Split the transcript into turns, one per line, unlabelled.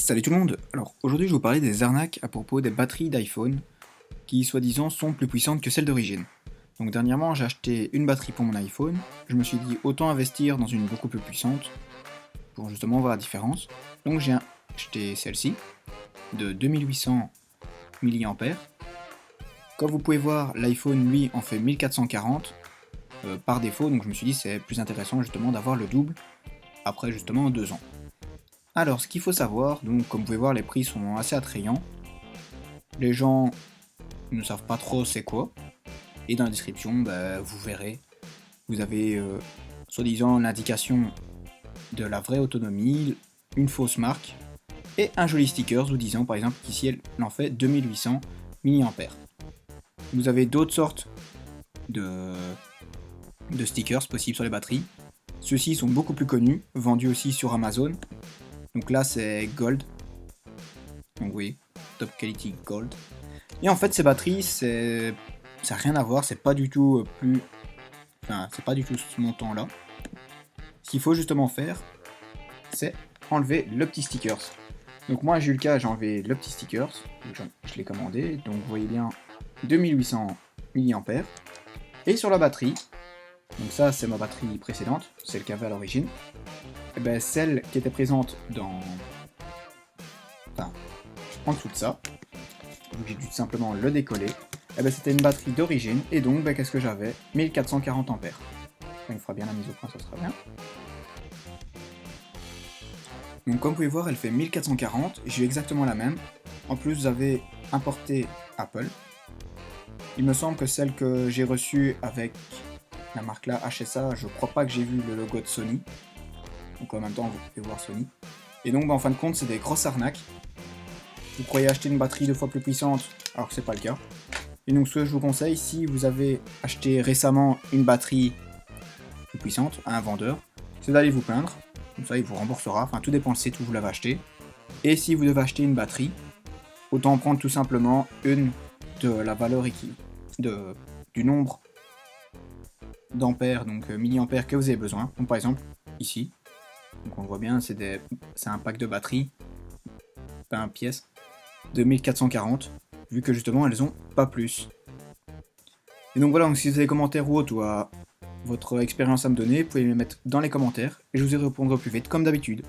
Salut tout le monde. Alors aujourd'hui je vais vous parler des arnaques à propos des batteries d'iPhone qui soi-disant sont plus puissantes que celles d'origine. Donc dernièrement j'ai acheté une batterie pour mon iPhone, je me suis dit autant investir dans une beaucoup plus puissante pour justement voir la différence. Donc j'ai acheté celle-ci de 2800 mAh. Comme vous pouvez voir, l'iPhone lui en fait 1440 par défaut, donc je me suis dit c'est plus intéressant justement d'avoir le double après justement 2 ans. Alors, ce qu'il faut savoir, donc comme vous pouvez voir, les prix sont assez attrayants. Les gens ne savent pas trop c'est quoi. Et dans la description, vous verrez, vous avez soi-disant l'indication de la vraie autonomie, une fausse marque, et un joli sticker vous disant par exemple qu'ici elle en fait 2800 mAh. Vous avez d'autres sortes de stickers possibles sur les batteries. Ceux-ci sont beaucoup plus connus, vendus aussi sur Amazon. Donc là c'est Gold. Donc oui, Top Quality Gold. Et en fait ces batteries, ça n'a rien à voir, c'est pas du tout c'est pas du tout ce montant là. Ce qu'il faut justement faire, c'est enlever le petit stickers. Donc moi j'ai eu le cas, j'ai enlevé le petit stickers, je l'ai commandé, donc vous voyez bien 2800 mAh. Et sur la batterie, donc ça c'est ma batterie précédente, celle qu'il y avait à l'origine, et ben celle qui était présente en dessous de ça, donc j'ai dû tout simplement le décoller, et ben c'était une batterie d'origine, et donc qu'est-ce que j'avais 1440 ampères. Ça me fera bien la mise au point, ça sera bien. Donc comme vous pouvez voir, elle fait 1440, j'ai exactement la même. En plus vous avez importé Apple. Il me semble que celle que j'ai reçue avec la marque là, HSA, je crois pas que j'ai vu le logo de Sony. Donc en même temps vous pouvez voir Sony. Et donc en fin de compte c'est des grosses arnaques. Vous croyez acheter une batterie 2 fois plus puissante alors que c'est pas le cas. Et donc ce que je vous conseille, si vous avez acheté récemment une batterie plus puissante à un vendeur, c'est d'aller vous plaindre. Comme ça il vous remboursera, enfin tout dépend le site où vous l'avez acheté. Et si vous devez acheter une batterie, autant prendre tout simplement une de la valeur du nombre d'ampères, donc milliampères que vous avez besoin. Donc par exemple ici, donc on le voit bien, c'est un pack de batteries, pas un pièce, de 1440, vu que justement elles ont pas plus. Et donc voilà, donc si vous avez des commentaires ou autre, ou votre expérience à me donner, vous pouvez me les mettre dans les commentaires, et je vous y répondrai au plus vite, comme d'habitude.